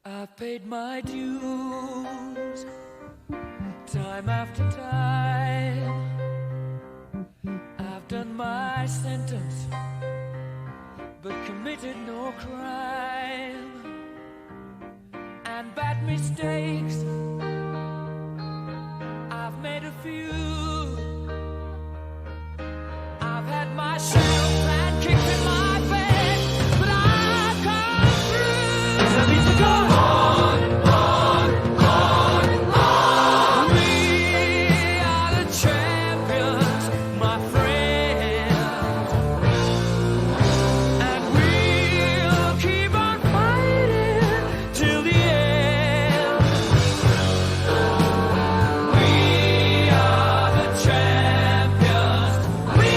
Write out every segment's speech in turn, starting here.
I've paid my dues time after time. I've done my sentence but committed no crime. And bad mistakes I've made a few. I've had my share of bad kicks in my face, but I've come through. I need to go on. We are the champions, my friend, and we'll keep on fighting till the end. We are the champions. We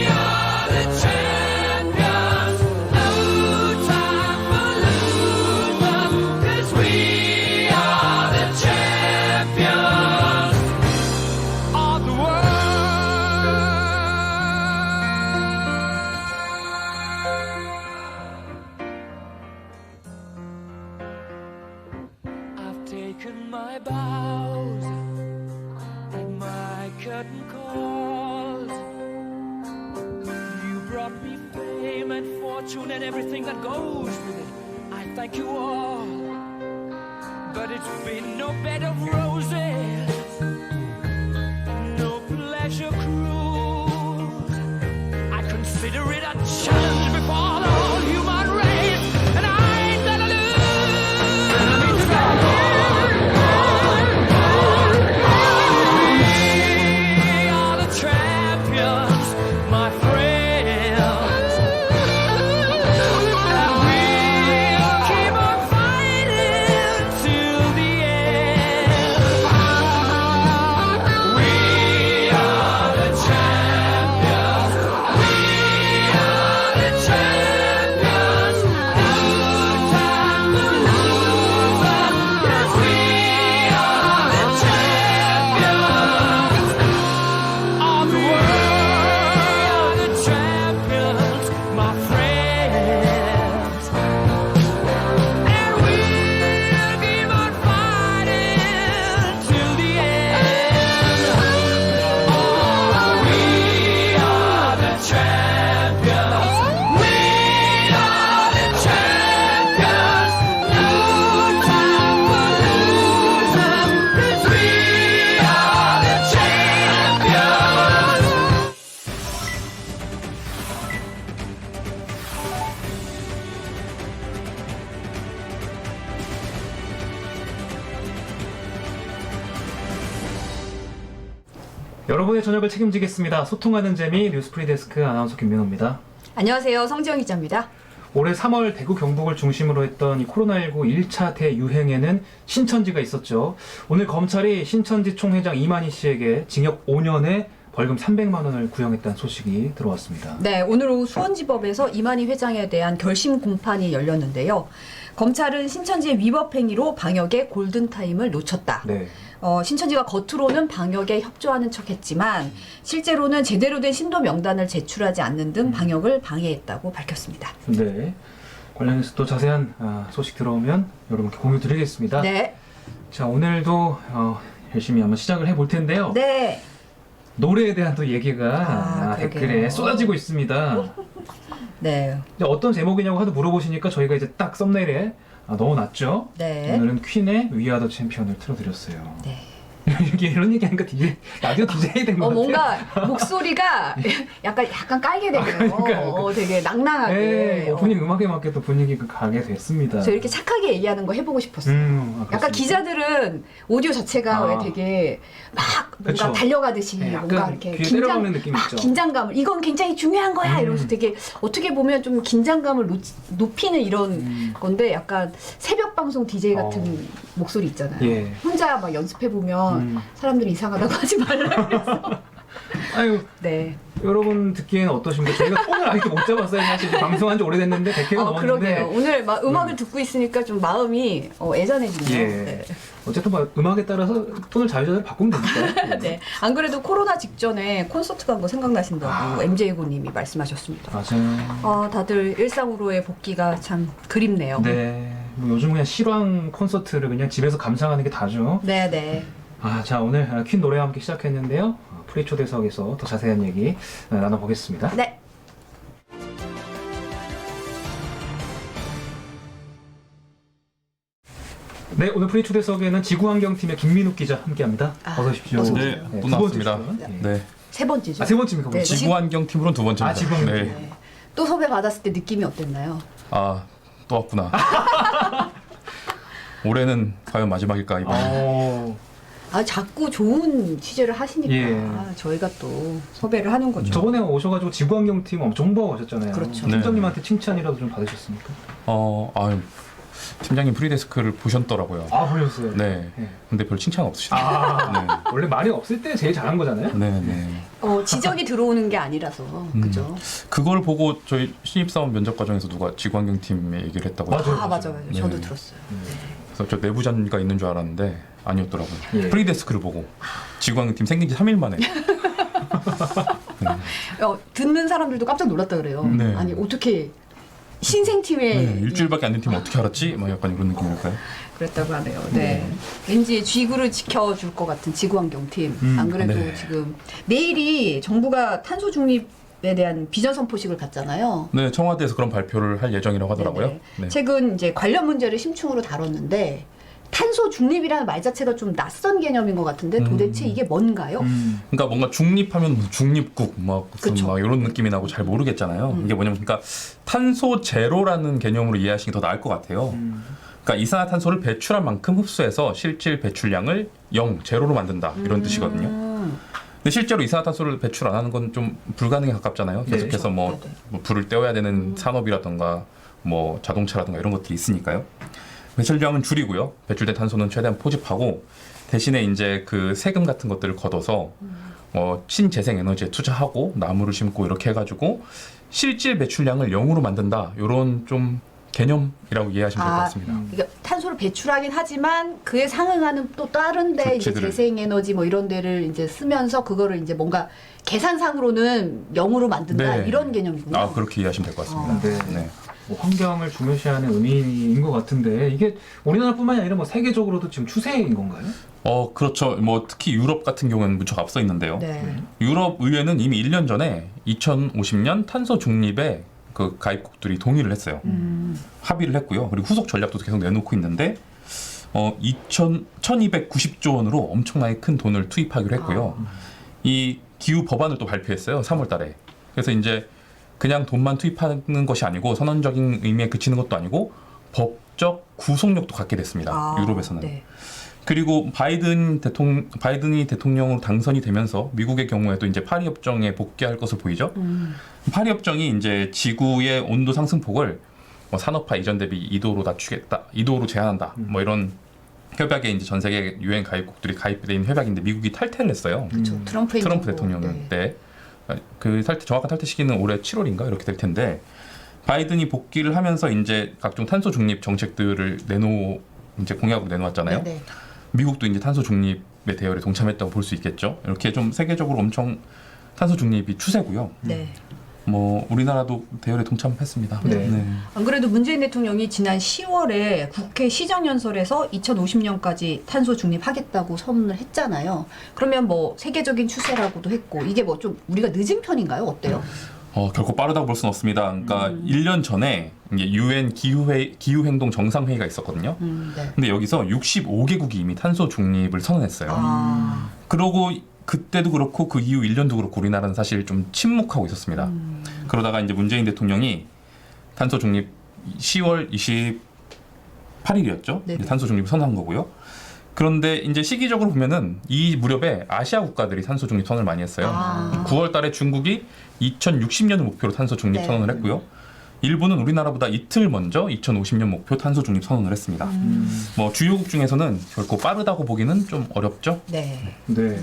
are the champions. No time for losing, 'cause we are the champions of the world. I've taken my bows and my curtain calls. You brought me fame and fortune and everything that goes with it. I thank you all, but it's been no bed of roses, no pleasure cruise. I consider it a challenge before the whole human race, and I ain't gonna lose. We are the champions, my friends, and we'll keep on fighting till the end. We are the champions. We are the champions. No time for losing, 'cause we are the champions of the world. The champions, my friends, and we'll keep on fighting till the end. Oh, we are the champions. We are the champions. No time for losing, 'cause we are the champions. 여러분의 저녁을 책임지겠습니다. 소통하는 재미 뉴스프리 데스크 아나운서 김민호입니다. 안녕하세요. 성지영 기자입니다. 올해 3월 대구 경북을 중심으로 했던 이 코로나19 1차 대유행에는 신천지가 있었죠. 오늘 검찰이 신천지 총회장 이만희 씨에게 징역 5년에 벌금 300만 원을 구형했다는 소식이 들어왔습니다. 네, 오늘 오후 수원지법에서 이만희 회장에 대한 결심 공판이 열렸는데요. 검찰은 신천지의 위법 행위로 방역의 골든타임을 놓쳤다. 네. 신천지가 겉으로는 방역에 협조하는 척했지만 실제로는 제대로 된 신도 명단을 제출하지 않는 등 방역을 방해했다고 밝혔습니다. 네. 관련해서 또 자세한 소식 들어오면 여러분께 공유 드리겠습니다. 네. 자, 오늘도 열심히 한번 시작을 해볼 텐데요. 네. 노래에 대한 또 얘기가 댓글에 그러게요. 쏟아지고 있습니다. 네. 이제 어떤 제목이냐고 하도 물어보시니까 저희가 이제 딱 썸네일에 넣어놨죠. 네. 오늘은 퀸의 We Are The Champion을 틀어드렸어요. 네. 이런 얘기하니까 라디오 DJ 된 것 같아요. 뭔가 목소리가 약간 깔게 되네요. 그러니까. 되게 낭낭하게. 네, 오프닝 음악에 맞게 또 분위기가 가게 됐습니다. 저 이렇게 착하게 얘기하는 거 해보고 싶었어요. 약간 그렇습니까? 기자들은 오디오 자체가 왜 되게 막 뭔가 그쵸. 달려가듯이 네, 뭔가 약간 이렇게 귀에 때려박는 느낌 있죠. 긴장감을 이건 굉장히 중요한 거야 이러면서 되게 어떻게 보면 좀 긴장감을 높이는 이런 건데 약간 새벽 방송 DJ 같은 목소리 있잖아요. 예. 혼자 막 연습해 보면 사람들이 이상하다고 하지 말라 그래서. 아유, 네. 여러분 듣기에는 어떠십니까? 저희가 톤을 아직도 못 잡았어요. 사실 방송한 지 오래됐는데 100회가 넘었는데. 그러게요. 오늘 막 음악을 듣고 있으니까 좀 마음이 애잔해지네요. 예. 네. 어쨌든 뭐 음악에 따라서 톤을 자유자재로 바꾸면 되니까. 네. 안 그래도 코로나 직전에 콘서트 간 거 생각나신다고 MJ고님이 말씀하셨습니다. 맞아요. 다들 일상으로의 복귀가 참 그립네요. 네. 뭐 요즘 그냥 실황 콘서트를 그냥 집에서 감상하는 게 다죠. 네네. 자 오늘 퀸 노래와 함께 시작했는데요. 프리 초대석에서 더 자세한 얘기 나눠보겠습니다. 네. 네, 오늘 프리 초대석에는 지구환경팀의 김민욱 기자 함께합니다. 어서 오십시오. 어서 네, 네, 또 두 번째 나왔습니다. 출연. 네. 세 번째죠. 세 번째입니까? 네, 지구환경팀으로는 두 번째입니다. 지구환경. 네. 네. 또 섭외 받았을 때 느낌이 어땠나요? 또 왔구나. 올해는 과연 마지막일까 이번에. 자꾸 좋은 취재를 하시니까 예. 저희가 또 섭외를 하는 거죠. 저번에 오셔가지고 지구환경팀 엄청 홍보하고 오셨잖아요. 그렇죠. 팀장님한테 칭찬이라도 좀 받으셨습니까? 팀장님 프리데스크를 보셨더라고요. 보셨어요? 네. 네. 근데 별 칭찬 없으시더라고요. 원래 말이 없을 때 제일 잘한 거잖아요. 네. 네. 지적이 들어오는 게 아니라서 그죠? 그걸 보고 저희 신입사원 면접 과정에서 누가 지구환경팀에 얘기를 했다고. 맞아요. 맞아요. 네. 저도 들었어요. 그래서 저 내부자가 있는 줄 알았는데 아니었더라고요. 예. 프리데스크를 보고 지구환경팀 생긴 지 3일 만에. 듣는 사람들도 깜짝 놀랐다 그래요. 네. 아니 어떻게 신생팀에 네, 일주일밖에 안 된 팀 어떻게 알았지? 막 약간 이런 느낌일까요? 그랬다고 하네요. 네. 왠지 지구를 지켜줄 것 같은 지구환경팀. 안 그래도 네. 지금 내일이 정부가 탄소 중립에 대한 비전 선포식을 갖잖아요. 네, 청와대에서 그런 발표를 할 예정이라고 하더라고요. 네네. 네. 최근 이제 관련 문제를 심층으로 다뤘는데 탄소 중립이라는 말 자체가 좀 낯선 개념인 것 같은데 도대체 이게 뭔가요? 그러니까 뭔가 중립하면 무슨 중립국 그쵸. 막 이런 느낌이 나고 잘 모르겠잖아요. 이게 뭐냐면 그러니까 탄소 제로라는 개념으로 이해하시는 게 더 나을 것 같아요. 그러니까 이산화탄소를 배출한 만큼 흡수해서 실질 배출량을 0, 제로로 만든다 이런 뜻이거든요. 근데 실제로 이산화탄소를 배출 안 하는 건 좀 불가능에 가깝잖아요. 네. 계속해서 뭐 불을 떼어야 되는 산업이라던가 뭐 자동차라든가 이런 것들이 있으니까요. 배출량은 줄이고요. 배출된 탄소는 최대한 포집하고 대신에 이제 그 세금 같은 것들을 걷어서 신재생 에너지에 투자하고 나무를 심고 이렇게 해가지고 실질 배출량을 0으로 만든다. 이런 좀 개념이라고 이해하시면 될 것 같습니다. 그러니까 탄소를 배출하긴 하지만 그에 상응하는 또 다른데 이제 조치들을- 재생에너지 뭐 이런 데를 이제 쓰면서 그거를 이제 뭔가 계산상으로는 0으로 만든다 네. 이런 개념이군요. 그렇게 이해하시면 될 것 같습니다. 네. 네. 뭐 환경을 중요시하는 의미인 것 같은데 이게 우리나라뿐만이 아니라 뭐 세계적으로도 지금 추세인 건가요? 그렇죠. 뭐 특히 유럽 같은 경우는 무척 앞서 있는데요. 네. 유럽 의회는 이미 1년 전에 2050년 탄소 중립에 그 가입국들이 동의를 했어요. 합의를 했고요. 그리고 후속 전략도 계속 내놓고 있는데 1290조 원으로 엄청나게 큰 돈을 투입하기로 했고요. 이 기후 법안을 또 발표했어요. 3월 달에. 그래서 이제 그냥 돈만 투입하는 것이 아니고 선언적인 의미에 그치는 것도 아니고 법적 구속력도 갖게 됐습니다. 유럽에서는. 네. 그리고 바이든이 대통령으로 당선이 되면서 미국의 경우에도 이제 파리 협정에 복귀할 것으로 보이죠. 파리 협정이 이제 지구의 온도 상승폭을 산업화 이전 대비 2도로 낮추겠다, 2도로 제한한다, 뭐 이런 협약에 이제 전 세계 유엔 가입국들이 가입돼 있는 협약인데 미국이 탈퇴를 했어요. 그렇죠. 트럼프 대통령은 때 그 정확한 탈퇴 시기는 올해 7월인가 이렇게 될 텐데 바이든이 복귀를 하면서 이제 각종 탄소 중립 정책들을 이제 공약으로 내놓았잖아요. 네. 미국도 이제 탄소 중립의 대열에 동참했다고 볼 수 있겠죠. 이렇게 좀 세계적으로 엄청 탄소 중립이 추세고요. 네. 뭐 우리나라도 대열에 동참했습니다. 네. 안 그래도 문재인 대통령이 지난 10월에 국회 시정연설에서 2050년까지 탄소 중립하겠다고 선언을 했잖아요. 그러면 뭐 세계적인 추세라고도 했고 이게 뭐 좀 우리가 늦은 편인가요? 어때요? 결코 빠르다고 볼 수는 없습니다. 그러니까 1년 전에 유엔 기후행동 정상회의가 있었거든요. 네. 근데 여기서 65개국이 이미 탄소 중립을 선언했어요. 그러고 그때도 그렇고 그 이후 1년도 그렇고 우리나라는 사실 좀 침묵하고 있었습니다. 그러다가 이제 문재인 대통령이 탄소 중립 10월 28일이었죠. 네네. 탄소 중립을 선언한 거고요. 그런데 이제 시기적으로 보면은 이 무렵에 아시아 국가들이 탄소 중립 선언을 많이 했어요. 9월 달에 중국이 2060년을 목표로 탄소 중립 네. 선언을 했고요. 일본은 우리나라보다 이틀 먼저 2050년 목표 탄소 중립 선언을 했습니다. 뭐 주요국 중에서는 결코 빠르다고 보기는 좀 어렵죠. 네. 네.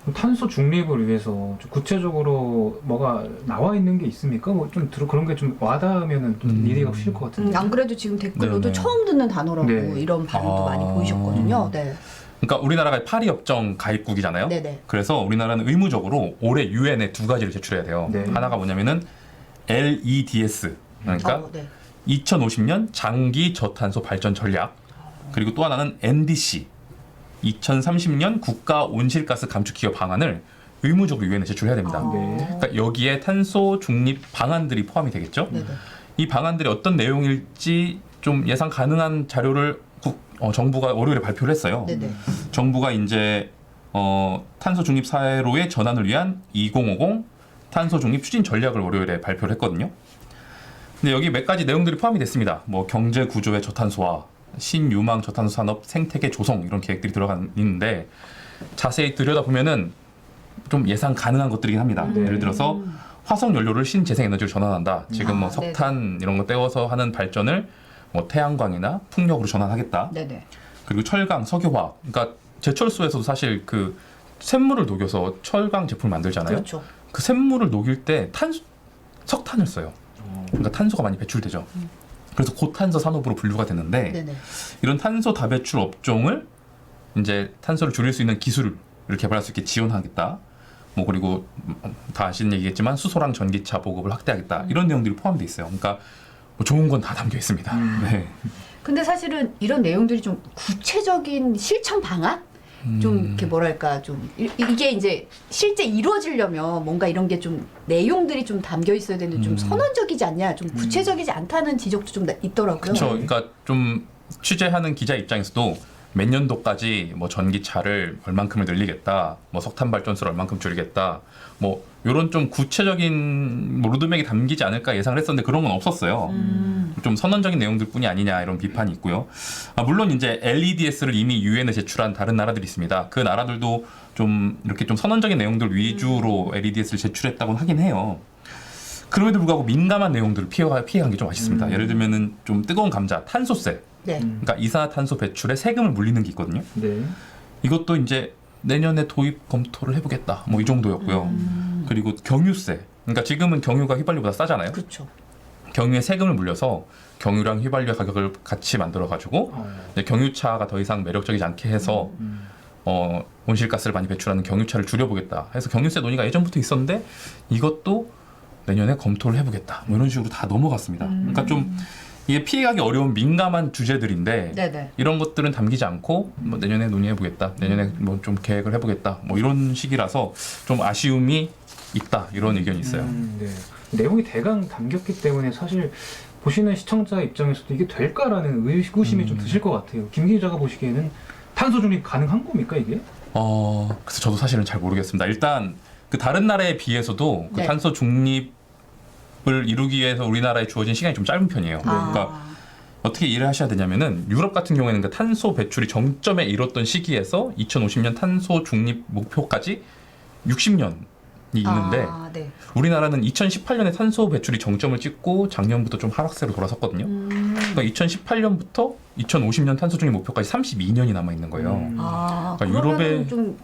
그럼 탄소 중립을 위해서 좀 구체적으로 뭐가 나와 있는 게 있습니까? 뭐 좀 그런 게 좀 와닿으면은 좀 이해가 쉬울 것 같은데. 안 그래도 지금 댓글로도 네네. 처음 듣는 단어라고 네. 이런 반응도 많이 보이셨거든요. 네. 그러니까 우리나라가 파리 협정 가입국이잖아요. 네네. 그래서 우리나라는 의무적으로 올해 유엔에 2가지를 제출해야 돼요. 네. 하나가 뭐냐면은 LEDS 그러니까 네. 2050년 장기 저탄소 발전 전략, 그리고 또 하나는 NDC 2030년 국가 온실가스 감축 기여 방안을 의무적으로 유엔에 제출해야 됩니다. 네. 그러니까 여기에 탄소 중립 방안들이 포함이 되겠죠. 네네. 이 방안들이 어떤 내용일지 좀 예상 가능한 자료를 정부가 월요일에 발표를 했어요. 네네. 정부가 이제 탄소 중립 사회로의 전환을 위한 2050 탄소 중립 추진 전략을 월요일에 발표를 했거든요. 근데 여기 몇 가지 내용들이 포함이 됐습니다. 뭐 경제 구조의 저탄소화, 신유망 저탄소 산업 생태계 조성 이런 계획들이 들어가 있는데 자세히 들여다보면은 좀 예상 가능한 것들이긴 합니다. 네. 예를 들어서 화석 연료를 신재생 에너지로 전환한다. 지금 뭐 아, 석탄 이런 거 떼어서 하는 발전을 뭐 태양광이나 풍력으로 전환하겠다. 네네. 그리고 철강, 석유화학. 그러니까 제철소에서도 사실 그 쇳물을 녹여서 철강 제품을 만들잖아요. 그렇죠. 그 쇳물을 녹일 때 석탄을 써요. 그러니까 탄소가 많이 배출되죠. 그래서 고탄소 산업으로 분류가 됐는데 네네. 이런 탄소 다배출 업종을 이제 탄소를 줄일 수 있는 기술을 개발할 수 있게 지원하겠다. 뭐 그리고 다 아시는 얘기겠지만 수소랑 전기차 보급을 확대하겠다. 이런 내용들이 포함되어 있어요. 그러니까 뭐 좋은 건 다 담겨 있습니다. 네. 근데 사실은 이런 내용들이 좀 구체적인 실천 방안? 좀 이렇게 뭐랄까 좀 이게 이제 실제 이루어지려면 뭔가 이런 게 좀 내용들이 좀 담겨 있어야 되는데 좀 선언적이지 않냐, 좀 구체적이지 않다는 지적도 좀 있더라고요. 그렇죠. 그러니까 좀 취재하는 기자 입장에서도 몇 년도까지 뭐 전기차를 얼만큼을 늘리겠다, 뭐 석탄 발전소를 얼만큼 줄이겠다, 뭐 이런 좀 구체적인 뭐 로드맵이 담기지 않을까 예상을 했었는데 그런 건 없었어요. 좀 선언적인 내용들뿐이 아니냐 이런 비판이 있고요. 물론 이제 LEDS를 이미 유엔에 제출한 다른 나라들이 있습니다. 그 나라들도 좀 이렇게 좀 선언적인 내용들 위주로 LEDS를 제출했다고는 하긴 해요. 그럼에도 불구하고 민감한 내용들을 피해간 게 좀 아쉽습니다. 예를 들면은 좀 뜨거운 감자, 탄소세. 네. 그러니까 이산화탄소 배출에 세금을 물리는 게 있거든요. 네. 이것도 이제 내년에 도입 검토를 해보겠다. 뭐 이 정도였고요. 그리고 경유세. 그러니까 지금은 경유가 휘발유보다 싸잖아요. 그렇죠. 경유에 세금을 물려서 경유랑 휘발유의 가격을 같이 만들어가지고 이제 경유차가 더 이상 매력적이지 않게 해서 온실가스를 많이 배출하는 경유차를 줄여보겠다. 해서 경유세 논의가 예전부터 있었는데 이것도 내년에 검토를 해보겠다. 뭐 이런 식으로 다 넘어갔습니다. 그러니까 좀 이게 피해가기 어려운 민감한 주제들인데 네네. 이런 것들은 담기지 않고 뭐 내년에 논의해보겠다. 내년에 뭐 좀 계획을 해보겠다. 뭐 이런 식이라서 좀 아쉬움이 있다. 이런 의견이 있어요. 네. 내용이 대강 담겼기 때문에 사실 보시는 시청자 입장에서도 이게 될까라는 의구심이 좀 드실 것 같아요. 김 기자가 보시기에는 탄소 중립 가능한 겁니까 이게? 그래서 저도 사실은 잘 모르겠습니다. 일단 그 다른 나라에 비해서도 그 네. 탄소 중립을 이루기 위해서 우리나라에 주어진 시간이 좀 짧은 편이에요. 그러니까 어떻게 이해를 하셔야 되냐면은 유럽 같은 경우에는 그 탄소 배출이 정점에 이뤘던 시기에서 2050년 탄소 중립 목표까지 60년이 있는데 네. 우리나라는 2018년에 탄소 배출이 정점을 찍고 작년부터 좀 하락세로 돌아섰거든요. 그러니까 2018년부터 2050년 탄소 중립 목표까지 32년이 남아 있는 거예요. 그러니까 그러면 좀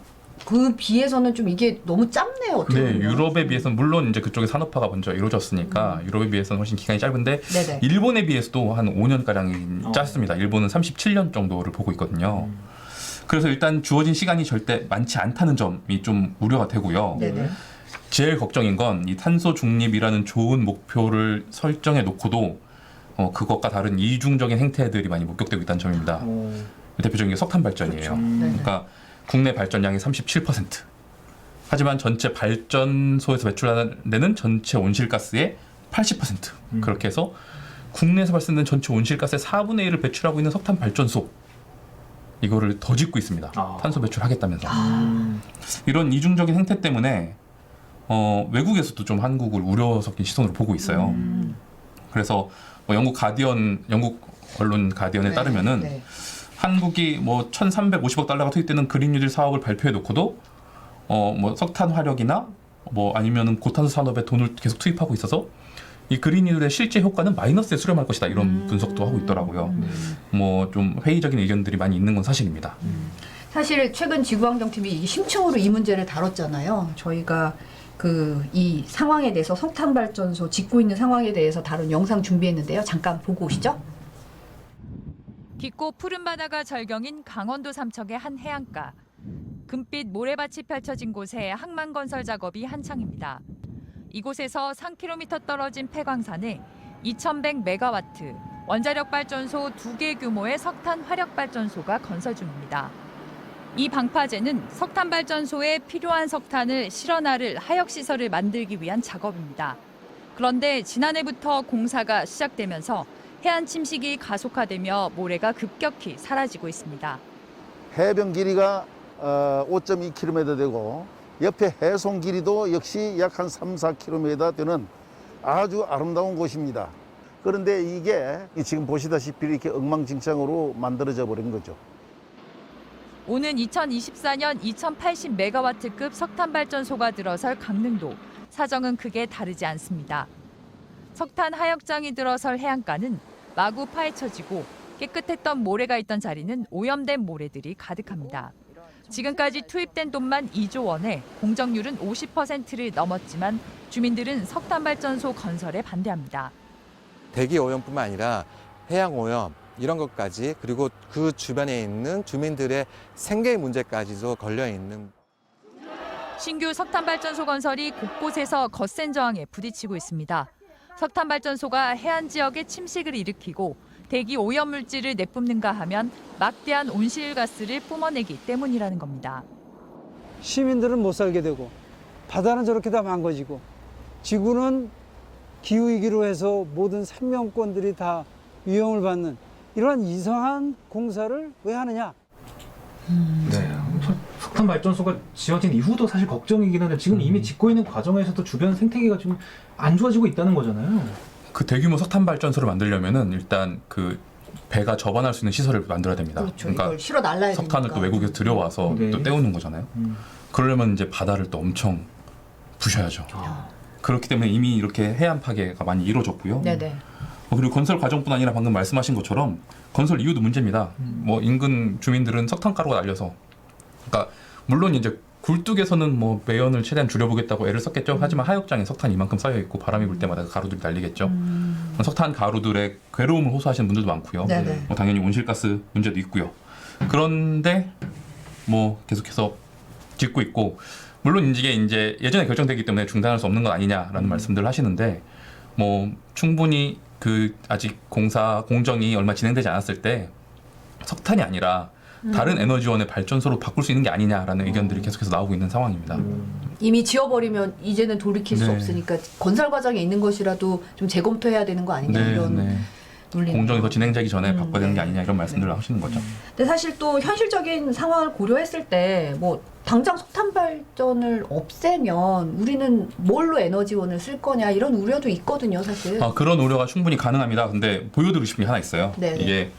그 비해서는 좀 이게 너무 짧네요. 어떻게 네, 보면. 유럽에 비해서는 물론 이제 그쪽에 산업화가 먼저 이루어졌으니까 유럽에 비해서는 훨씬 기간이 짧은데 네네. 일본에 비해서도 한 5년 가량이 짧습니다. 일본은 37년 정도를 보고 있거든요. 그래서 일단 주어진 시간이 절대 많지 않다는 점이 좀 우려가 되고요. 네네. 제일 걱정인 건 이 탄소 중립이라는 좋은 목표를 설정해 놓고도 그것과 다른 이중적인 행태들이 많이 목격되고 있다는 점입니다. 대표적인 게 석탄 발전이에요. 네네. 그러니까 국내 발전량의 37%. 하지만 전체 발전소에서 배출하는 데는 전체 온실가스의 80%. 그렇게 해서 국내에서 발생되는 전체 온실가스의 4분의 1을 배출하고 있는 석탄 발전소. 이거를 더 짓고 있습니다. 탄소 배출하겠다면서. 이런 이중적인 행태 때문에 외국에서도 좀 한국을 우려 섞인 시선으로 보고 있어요. 그래서 뭐 영국 언론 가디언에 따르면은 네. 한국이 뭐 1,350억 달러가 투입되는 그린 뉴딜 사업을 발표해 놓고도 뭐 석탄 화력이나 뭐 아니면은 고탄소 산업에 돈을 계속 투입하고 있어서 이 그린 뉴딜의 실제 효과는 마이너스에 수렴할 것이다 이런 분석도 하고 있더라고요. 뭐 좀 회의적인 의견들이 많이 있는 건 사실입니다. 사실 최근 지구환경팀이 이게 심층으로 이 문제를 다뤘잖아요. 저희가 이 상황에 대해서 석탄 발전소 짓고 있는 상황에 대해서 다룬 영상 준비했는데요. 잠깐 보고 오시죠. 깊고 푸른 바다가 절경인 강원도 삼척의 한 해안가. 금빛 모래밭이 펼쳐진 곳에 항만 건설 작업이 한창입니다. 이곳에서 3km 떨어진 폐광산에 2100메가와트, 원자력 발전소 2개 규모의 석탄 화력 발전소가 건설 중입니다. 이 방파제는 석탄 발전소에 필요한 석탄을 실어나를 하역 시설을 만들기 위한 작업입니다. 그런데 지난해부터 공사가 시작되면서 해안 침식이 가속화되며 모래가 급격히 사라지고 있습니다. 해변 길이가 5.2km 되고 옆에 해송 길이도 역시 약 한 3, 4km 되는 아주 아름다운 곳입니다. 그런데 이게 지금 보시다시피 이렇게 엉망진창으로 만들어져 버린 거죠. 오는 2024년 2080메가와트급 석탄 발전소가 들어설 강릉도. 사정은 크게 다르지 않습니다. 석탄 하역장이 들어설 해안가는 마구 파헤쳐지고 깨끗했던 모래가 있던 자리는 오염된 모래들이 가득합니다. 지금까지 투입된 돈만 2조 원에 공정률은 50%를 넘었지만 주민들은 석탄 발전소 건설에 반대합니다. 대기 오염뿐만 아니라 해양 오염 이런 것까지 그리고 그 주변에 있는 주민들의 생계 문제까지도 걸려 있는. 신규 석탄 발전소 건설이 곳곳에서 거센 저항에 부딪히고 있습니다. 석탄 발전소가 해안 지역에 침식을 일으키고 대기 오염 물질을 내뿜는가 하면 막대한 온실가스를 뿜어내기 때문이라는 겁니다. 시민들은 못 살게 되고 바다는 저렇게 다 망가지고 지구는 기후위기로 해서 모든 생명권들이 다 위험을 받는 이러한 이상한 공사를 왜 하느냐. 네. 석탄 발전소가 지어진 이후도 사실 걱정이긴 한데 지금 이미 짓고 있는 과정에서도 주변 생태계가 좀 안 좋아지고 있다는 거잖아요. 그 대규모 석탄 발전소를 만들려면은 일단 그 배가 접안할 수 있는 시설을 만들어야 됩니다. 그렇죠. 그러니까 이걸 실어 날라야 되니까. 석탄을 또 외국에서 들여와서 네. 또 떼우는 거잖아요. 그러려면 이제 바다를 또 엄청 부셔야죠. 그렇기 때문에 이미 이렇게 해안 파괴가 많이 이루어졌고요. 네네. 그리고 건설 과정뿐 아니라 방금 말씀하신 것처럼 건설 이유도 문제입니다. 뭐 인근 주민들은 석탄가루가 날려서, 그러니까 물론 이제 굴뚝에서는 뭐 매연을 최대한 줄여보겠다고 애를 썼겠죠. 하지만 하역장에 석탄이 이만큼 쌓여 있고 바람이 불 때마다 가루들이 날리겠죠. 석탄 가루들의 괴로움을 호소하시는 분들도 많고요. 네네. 뭐 당연히 온실가스 문제도 있고요. 그런데 뭐 계속해서 짓고 있고, 물론 이게 이제 예전에 결정되기 때문에 중단할 수 없는 건 아니냐라는 말씀들을 하시는데, 뭐 충분히 그 아직 공정이 얼마 진행되지 않았을 때 석탄이 아니라 다른 에너지원의 발전소로 바꿀 수 있는 게 아니냐라는 의견들이 계속해서 나오고 있는 상황입니다. 이미 지어버리면 이제는 돌이킬 수 네. 없으니까 건설 과정에 있는 것이라도 좀 재검토해야 되는 거 아니냐 이런 논리. 공정이 더 진행되기 전에 바꿔야 되는 게 네. 아니냐 이런 말씀들을 하시는 거죠. 근데 사실 또 현실적인 상황을 고려했을 때 뭐 당장 석탄 발전을 없애면 우리는 뭘로 에너지원을 쓸 거냐 이런 우려도 있거든요, 사실. 그런 우려가 충분히 가능합니다. 근데 보여드리고 싶은 게 하나 있어요. 네네. 이게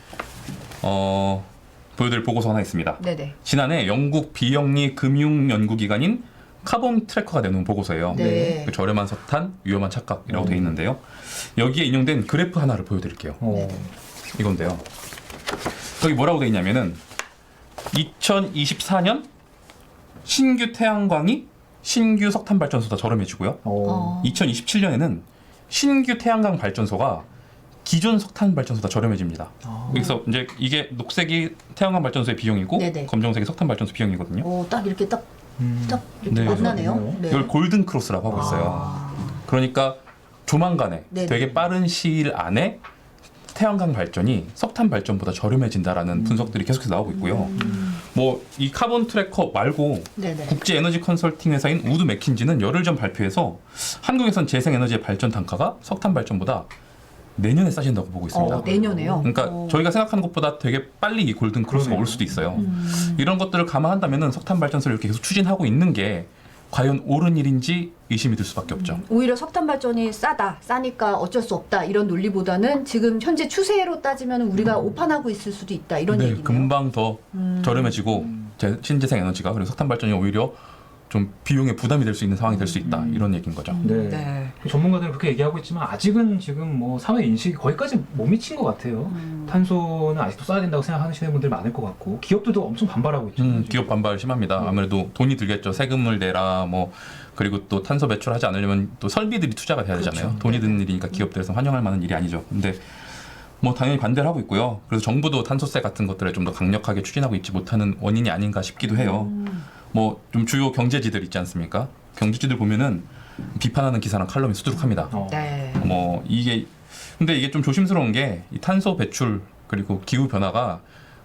보여드릴 보고서 하나 있습니다. 네네. 지난해 영국 비영리 금융연구기관인 카본 트래커가 내놓은 보고서예요. 네. 그 저렴한 석탄, 위험한 착각이라고 되어 있는데요. 여기에 인용된 그래프 하나를 보여드릴게요. 이건데요. 여기 뭐라고 되어 있냐면은 2024년 신규 태양광이 신규 석탄 발전소보다 저렴해지고요. 2027년에는 신규 태양광 발전소가 기존 석탄 발전소보다 저렴해집니다. 그래서 이제 이게 녹색이 태양광 발전소의 비용이고 네네. 검정색이 석탄 발전소 비용이거든요. 딱 이렇게 딱 이렇게 네. 만나네요. 네. 이걸 골든 크로스라고 하고 있어요. 그러니까 조만간에 네네. 되게 빠른 시일 안에 태양광 발전이 석탄 발전보다 저렴해진다라는 분석들이 계속해서 나오고 있고요. 뭐 이 카본 트래커 말고 네네. 국제 에너지 컨설팅 회사인 우드 맥킨지는 열흘 전 발표해서 한국에선 재생에너지의 발전 단가가 석탄 발전보다 내년에 싸진다고 보고 있습니다. 내년에요. 그러니까 저희가 생각하는 것보다 되게 빨리 이 골든 크로스가 올 수도 있어요. 이런 것들을 감안한다면 석탄 발전소를 이렇게 계속 추진하고 있는 게 과연 옳은 일인지 의심이 들 수밖에 없죠. 오히려 석탄 발전이 싸니까 어쩔 수 없다 이런 논리보다는 지금 현재 추세로 따지면 우리가 오판하고 있을 수도 있다 이런 얘기네요. 금방 더 저렴해지고 신재생 에너지가, 그리고 석탄 발전이 오히려 좀 비용에 부담이 될 수 있는 상황이 될 수 있다 이런 얘기인 거죠. 네. 네. 전문가들은 그렇게 얘기하고 있지만 아직은 지금 뭐 사회 인식이 거기까지 못 미친 것 같아요. 탄소는 아직도 써야 된다고 생각하시는 분들 많을 것 같고 기업들도 엄청 반발하고 있죠. 기업 반발 심합니다. 아무래도 돈이 들겠죠. 세금을 내라 뭐, 그리고 또 탄소 배출하지 않으려면 또 설비들이 투자가 돼야 되잖아요. 그렇죠. 돈이 드는 일이니까 기업들에서 환영할 만한 일이 아니죠. 근데 뭐 당연히 반대를 하고 있고요. 그래서 정부도 탄소세 같은 것들을 좀 더 강력하게 추진하고 있지 못하는 원인이 아닌가 싶기도 해요. 뭐 좀 주요 경제지들 있지 않습니까? 경제지들 보면은 비판하는 기사랑 칼럼이 수두룩합니다. 네. 뭐 이게 근데 이게 좀 조심스러운 게 이 탄소 배출 그리고 기후 변화가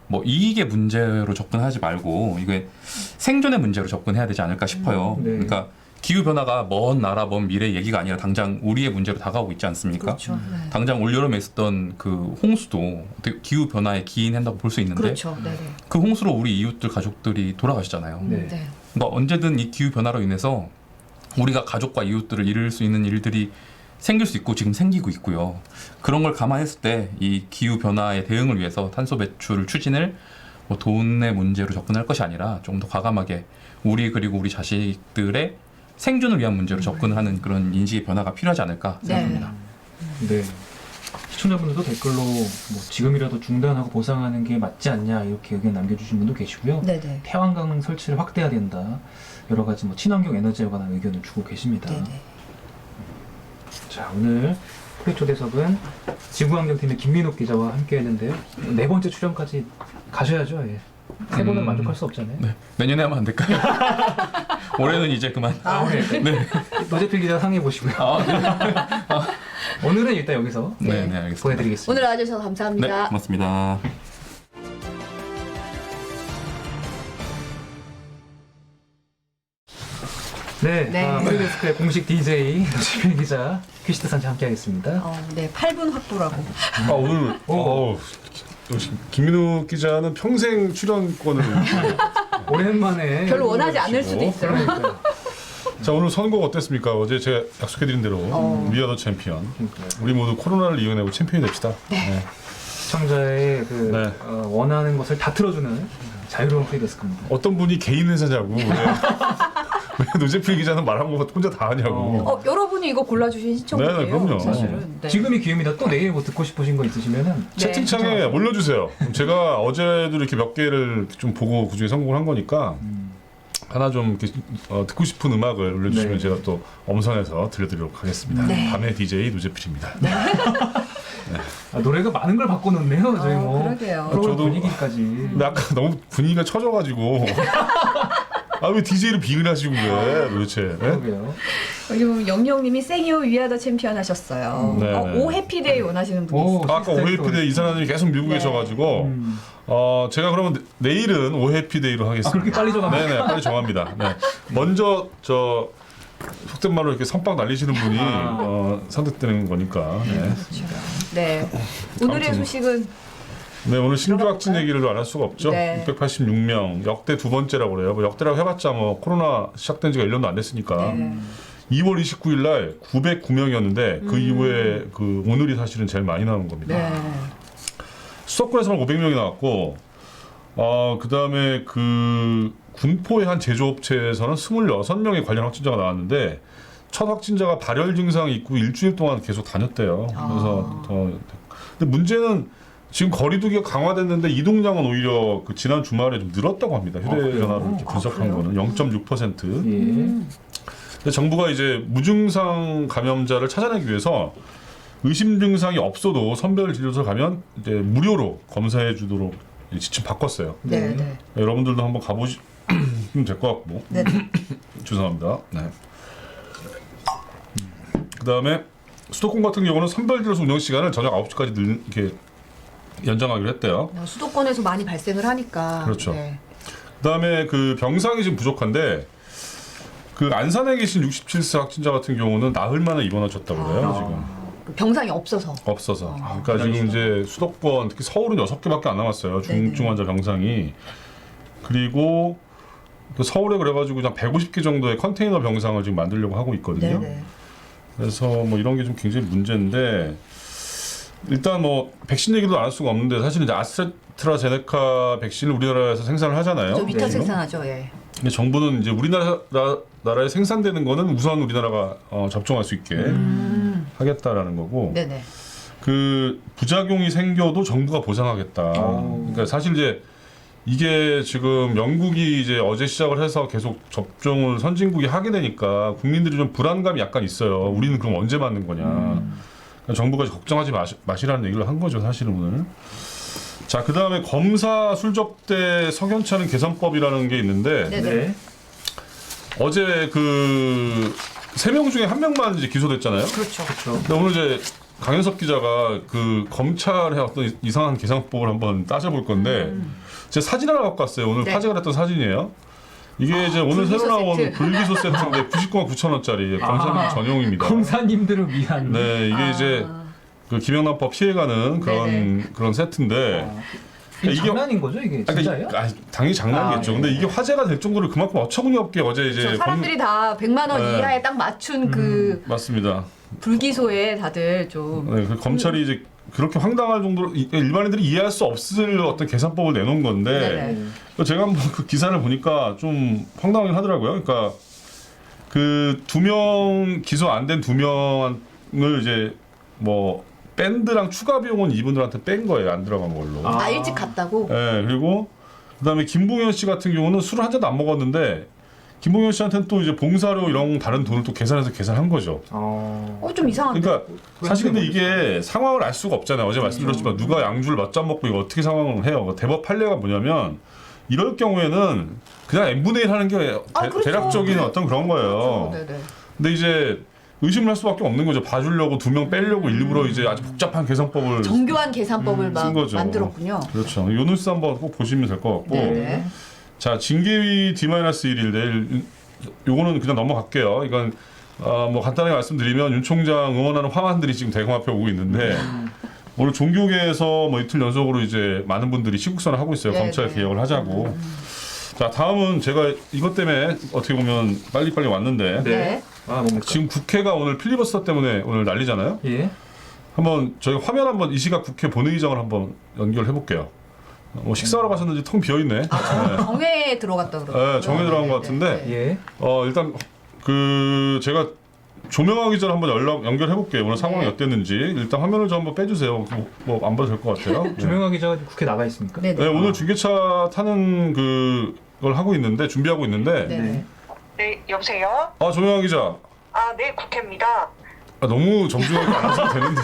뭐 이익의 문제로 접근하지 말고 이게 생존의 문제로 접근해야 되지 않을까 싶어요. 네. 그러니까 기후 변화가 먼 나라 먼 미래 얘기가 아니라 당장 우리의 문제로 다가오고 있지 않습니까? 그렇죠. 네. 당장 올여름에 있었던 그 홍수도 어떻게 기후 변화에 기인한다고 볼 수 있는데 그렇죠. 네네. 그 홍수로 우리 이웃들 가족들이 돌아가시잖아요. 네. 네. 그러니까 언제든 이 기후 변화로 인해서 우리가 가족과 이웃들을 잃을 수 있는 일들이 생길 수 있고 지금 생기고 있고요. 그런 걸 감안했을 때 이 기후 변화에 대응을 위해서 탄소 배출 추진을 뭐 돈의 문제로 접근할 것이 아니라 조금 더 과감하게 우리 그리고 우리 자식들의 생존을 위한 문제로 접근을 하는 그런 인식의 변화가 필요하지 않을까 생각합니다. 네. 시청자분들도 댓글로 뭐 지금이라도 중단하고 보상하는 게 맞지 않냐 이렇게 의견 남겨주신 분도 계시고요. 네네. 태양광 설치를 확대해야 된다. 여러 가지 뭐 친환경 에너지에 관한 의견을 주고 계십니다. 네네. 자, 오늘 프로의 초대석은 지구환경팀의 김민욱 기자와 함께했는데요. 4번째 출연까지 가셔야죠. 예. 3번은 만족할 수 없잖아요. 네. 내년에 하면 안 될까요? 올해는 이제 그만. 네. 노재필 기자 상의해 보시고요. 오늘은 일단 여기서 네, 네, 알겠습니다. 보내드리겠습니다. 오늘 와주셔서 네, 감사합니다. 고맙습니다. 네, 네. 프리데스크의 공식 DJ 노재필 기자, 퀴시트 산지 함께하겠습니다. 네, 8분 확보라고. 오늘 김민욱 기자는 평생 출연권을 오랜만에 별로 원하지 않을 수도 있어요. 그러니까요. 자 오늘 선곡 어땠습니까? 어제 제가 약속해드린 대로 We Are the Champion 우리 모두 코로나를 이겨내고 챔피언이 됩시다. 네. 시청자의 그 네. 원하는 것을 다 틀어주는 자유로운 프리데스크입니다. 어떤 분이 개인 회사냐고 왜 노재필 기자는 말한 거 혼자 다 하냐고. 여러분이 이거 골라주신 신청곡이에요. 네, 그럼요. 사실은. 네. 지금이 기회입니다. 또 내일 뭐 듣고 싶으신 거 있으시면은 채팅창에 올려주세요. 그럼 제가 어제도 이렇게 몇 개를 좀 보고 그중에 선곡을 한 거니까 하나 좀 이렇게 듣고 싶은 음악을 올려주시면 네. 제가 또 엄선해서 들려드리도록 하겠습니다. 네. 밤의 DJ 노재필입니다. 노래가 많은 걸 바꿔놓네요. 저희 뭐 그러게요. 프로그램 저도- 분위기까지. 근데 아까 너무 분위기가 처져가지고 왜 DJ를 빙을 하시고 그래 도대체. 네? 그러게요. 여기 보면 영영님이 생이오 위아더 챔피언 하셨어요. 네. 오 해피데이 원하시는 분이 있어요. 아까 오해피데이 이사람들이 계속 밀고 네. 계셔가지고 제가 그러면 내일은 오해피데이로 하겠습니다. 그렇게 빨리 정합니까? 네네 빨리 정합니다. 네. 먼저 속된 말로 이렇게 선빵 날리시는 분이 선택되는 거니까. 네. 네. 오늘의 아무튼 소식은 네, 오늘 신규 확진 얘기를 안 할 수가 없죠. 네. 686명 역대 2번째라고 그래요. 뭐 역대라고 해봤자 뭐 코로나 시작된 지가 1년도 안 됐으니까. 네. 2월 29일 날 909명이었는데 그 이후에 그 오늘이 사실은 제일 많이 나온 겁니다. 네. 수도권에서는 500명이 나왔고 그다음에 그 군포의 한 제조업체에서는 26명의 관련 확진자가 나왔는데 첫 확진자가 발열 증상이 있고 일주일 동안 계속 다녔대요. 그래서 근데 문제는 지금 거리두기가 강화됐는데 이동량은 오히려 그 지난 주말에 좀 늘었다고 합니다. 휴대전화로 이렇게 분석한 거는 0.6%. 예. 근데 정부가 이제 무증상 감염자를 찾아내기 위해서 의심 증상이 없어도 선별 진료소 가면 이제 무료로 검사해 주도록 지침 바꿨어요. 네. 네. 여러분들도 한번 가보시면 될 것 같고. 네. 죄송합니다. 네. 그다음에 수도권 같은 경우는 선별 진료소 운영 시간을 저녁 9시까지 이렇게 연장하기로 했대요. 수도권에서 많이 발생을 하니까. 그렇죠. 네. 그다음에 그 병상이 지금 부족한데 그 안산에 계신 67세 확진자 같은 경우는 나흘 만에 입원하셨다고 그래요. 지금. 병상이 없어서. 없어서. 그러니까 지금 이제 수도권 특히 서울은 6개밖에 안 남았어요. 중증 환자 병상이. 그리고 그 서울에 그래가지고 그냥 150개 정도의 컨테이너 병상을 지금 만들려고 하고 있거든요. 네네. 그래서 뭐 이런 게 좀 굉장히 문제인데 일단 뭐 백신 얘기도 안 할 수가 없는데 사실 이제 아스트라제네카 백신을 우리나라에서 생산을 하잖아요. 저 위탁 네. 생산하죠. 예. 근데 정부는 이제 우리나라에 생산되는 거는 우선 우리나라가 접종할 수 있게 하겠다라는 거고. 네네. 그 부작용이 생겨도 정부가 보상하겠다. 그러니까 사실 이제 이게 지금 영국이 이제 어제 시작을 해서 계속 접종을 선진국이 하게 되니까 국민들이 좀 불안감이 약간 있어요. 우리는 그럼 언제 맞는 거냐. 그러니까 정부가 걱정하지 마시라는 얘기를 한 거죠, 사실은 오늘. 자, 그 다음에 검사 술접대 석연찮은 개선법이라는 게 있는데 네네. 어제 그 3명 중에 1명만 이제 기소됐잖아요. 그렇죠. 그렇죠. 근데 오늘 이제 강현석 기자가 그 검찰의 어떤 이상한 계산법을 한번 따져볼 건데 제가 사진 하나 갖고 왔어요. 오늘 네. 화제가 됐던 사진이에요. 이게 이제 오늘 새로 불기소 나온 세트. 불기소 세트인데 99만 9천 원짜리 검사님 전용입니다. 검사님들을 위한. 네, 이게 이제 그 김영란법 피해가는 그런 세트인데 이게 장난인 거죠 이게 진짜예요? 당연히 장난이겠죠. 아, 예. 근데 이게 화제가 될 정도로 그만큼 어처구니없게 어제 이제 사람들이 다 100만 원 네. 이하에 딱 맞춘 그 맞습니다. 불기소에 다들 좀 네, 그 검찰이 이제 그렇게 황당할 정도로 일반인들이 이해할 수 없을 어떤 계산법을 내놓은 건데 제가 한번 그 기사를 보니까 좀 황당하긴 하더라고요. 그러니까 그 2명 기소 안 된 2명을 이제 뭐 밴드랑 추가 비용은 이분들한테 뺀 거예요. 안 들어간 걸로. 일찍 갔다고. 네, 그리고 그다음에 김봉현 씨 같은 경우는 술을 한 잔도 안 먹었는데 김봉현 씨한테는 또 이제 봉사료 이런 다른 돈을 또 계산해서 계산한 거죠. 좀 이상한데. 그러니까 사실 근데 이게 상황을 알 수가 없잖아요. 어제 말씀드렸지만 누가 양주를 몇 잔 먹고 이거 어떻게 상황을 해요. 대법 판례가 뭐냐면 이럴 경우에는 그냥 n분의 1 하는 게 그렇죠. 대략적인 어떤 그런 거예요. 그렇죠. 네네. 근데 이제 의심을 할 수밖에 없는 거죠. 봐주려고 2명 빼려고 일부러 이제 아주 복잡한 계산법을 정교한 계산법을 막 쓴 거죠. 만들었군요. 그렇죠. 요 뉴스 한번 꼭 보시면 될 것 같고. 네네. 자, 징계위 D-1일 내일 요거는 그냥 넘어갈게요. 이건 뭐 간단하게 말씀드리면 윤 총장 응원하는 화환들이 지금 대검 앞에 오고 있는데 오늘 종교계에서 뭐 이틀 연속으로 이제 많은 분들이 시국선을 하고 있어요. 검찰 개혁을 하자고. 자, 다음은 제가 이것 때문에 어떻게 보면 빨리빨리 왔는데 네. 뭡니까? 지금 국회가 오늘 필리버스터 때문에 오늘 난리잖아요. 예. 한번 저희 화면 한번 이 시각 국회 본회의장을 한번 연결해 볼게요. 뭐 식사하러 가셨는지 텅 비어 있네. 정회에 들어갔다 그러고. 네, 정해 들어간 것 같은데 예. 일단 그 제가 조명하기 전에 한번 연결해 볼게요. 오늘 상황이 어땠는지 일단 화면을 좀 한번 빼주세요. 뭐 안 봐도 될 것 같아요. 네. 조명하 기자가 국회 나가 있습니까? 네네. 네, 오늘 중계차 타는 그걸 하고 있는데 준비하고 있는데 네네. 네, 여보세요? 조명하 기자. 네, 국회입니다. 너무 정중하게 안 하셔도 되는데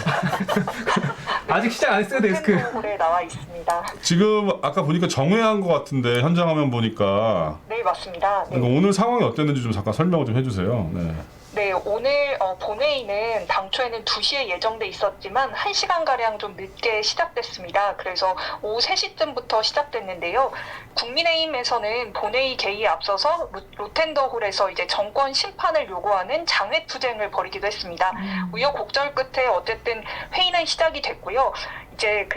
아직 시작 안 했어요 데스크. 홀에 나와 있습니다. 지금 아까 보니까 정회한 것 같은데 현장 화면 보니까 네, 맞습니다. 네. 그러니까 오늘 상황이 어땠는지 좀 잠깐 설명을 좀 해주세요. 네. 네, 오늘 본회의는 당초에는 2시에 예정돼 있었지만 1시간가량 좀 늦게 시작됐습니다. 그래서 오후 3시쯤부터 시작됐는데요. 국민의힘에서는 본회의 개의에 앞서서 로텐더홀에서 이제 정권 심판을 요구하는 장외투쟁을 벌이기도 했습니다. 우여곡절 끝에 어쨌든 회의는 시작이 됐고요. 이제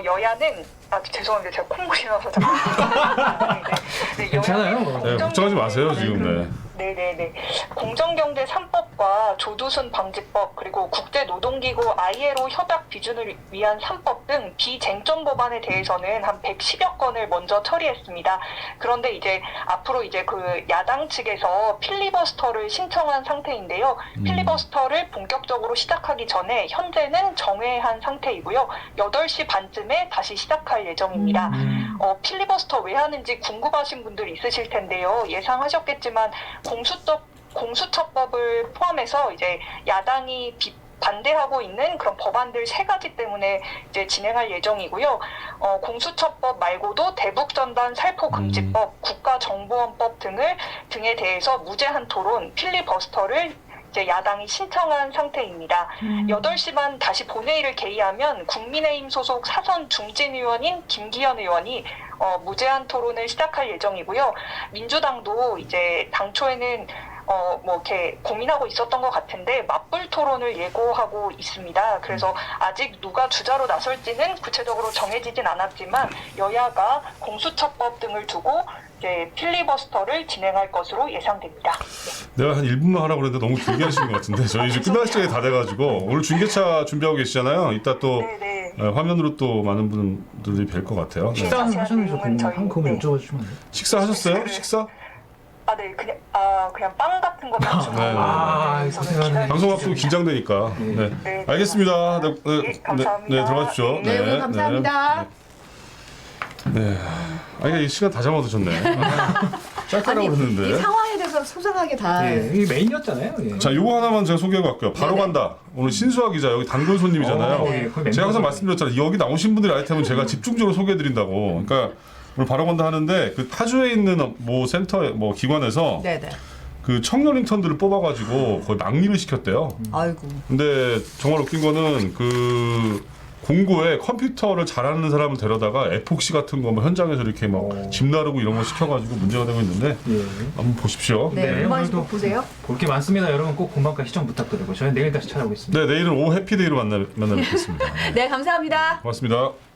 여야는 죄송합니다. 제가 콧물이 나서 잠깐. 네, 괜찮아요. 네, 걱정하지 마세요 지금. 네. 네네네. 공정경제 3법과 조두순 방지법 그리고 국제노동기구 ILO 협약 비준을 위한 3법 등 비쟁점 법안에 대해서는 한 110여 건을 먼저 처리했습니다. 그런데 이제 앞으로 이제 그 야당 측에서 필리버스터를 신청한 상태인데요. 필리버스터를 본격적으로 시작하기 전에 현재는 정회한 상태이고요. 8시 반쯤에 다시 시작할 예정입니다. 필리버스터 왜 하는지 궁금하신 분들 있으실 텐데요. 예상하셨겠지만 공수처법을 포함해서 이제 야당이 반대하고 있는 그런 법안들 3가지 때문에 이제 진행할 예정이고요. 공수처법 말고도 대북전단 살포금지법, 국가정보원법 등에 대해서 무제한 토론, 필리버스터를 이제 야당이 신청한 상태입니다. 8시 반 다시 본회의를 개의하면 국민의힘 소속 사선 중진 의원인 김기현 의원이 무제한 토론을 시작할 예정이고요. 민주당도 이제 당초에는 뭐 이렇게 고민하고 있었던 것 같은데 맞불 토론을 예고하고 있습니다. 그래서 아직 누가 주자로 나설지는 구체적으로 정해지진 않았지만 여야가 공수처법 등을 두고 이제 필리버스터를 진행할 것으로 예상됩니다. 네. 내가 한 1분만 하라고 그랬는데 너무 길게 하시는 것 같은데 저희 이제 끝날 시간이 다 돼가지고 오늘 중계차 준비하고 계시잖아요. 이따 또 화면으로 또 많은 분들이 뵐 것 같아요. 네. 식사 하셨는지 그거 여쭤봐 주시면 안 돼요? 식사하셨어요? 식사? 네, 그냥 빵 같은 거만 네. 방송 앞두고 긴장되니까. 네. 알겠습니다. 감사합니다. 네, 들어가십시오. 네, 오늘 감사합니다. 네. 이게 시간 다 잡아두셨네. 짧다라고 이 그랬는데. 상황에 대해서 소상하게 다. 예, 이게 메인이었잖아요. 예. 자, 요거 하나만 제가 소개해 갈게요. 바로 간다. 오늘 신수아 기자 여기 단골 손님이잖아요. 예, 제가 항상 말씀드렸잖아요. 여기 나오신 분들의 아이템은 제가 집중적으로 소개해 드린다고. 그러니까 오늘 바로 간다 하는데 그 타주에 있는 뭐 센터 뭐 기관에서 네네. 그 청년 인턴들을 뽑아가지고 거의 낭비를 시켰대요. 아이고. 근데 정말 웃긴 거는 그 공고에 컴퓨터를 잘하는 사람을 데려다가 에폭시 같은 거 뭐 현장에서 이렇게 막 집 나르고 이런 거 시켜가지고 문제가 되고 있는데 예. 한번 보십시오. 네, 네, 음악 오늘도 보세요. 볼 게 많습니다. 여러분 꼭 본방과 시청 부탁드리고 저희 내일 다시 찾아오겠습니다. 네, 내일은 오후 해피데이로 만나 뵙겠습니다. 네, 감사합니다. 고맙습니다.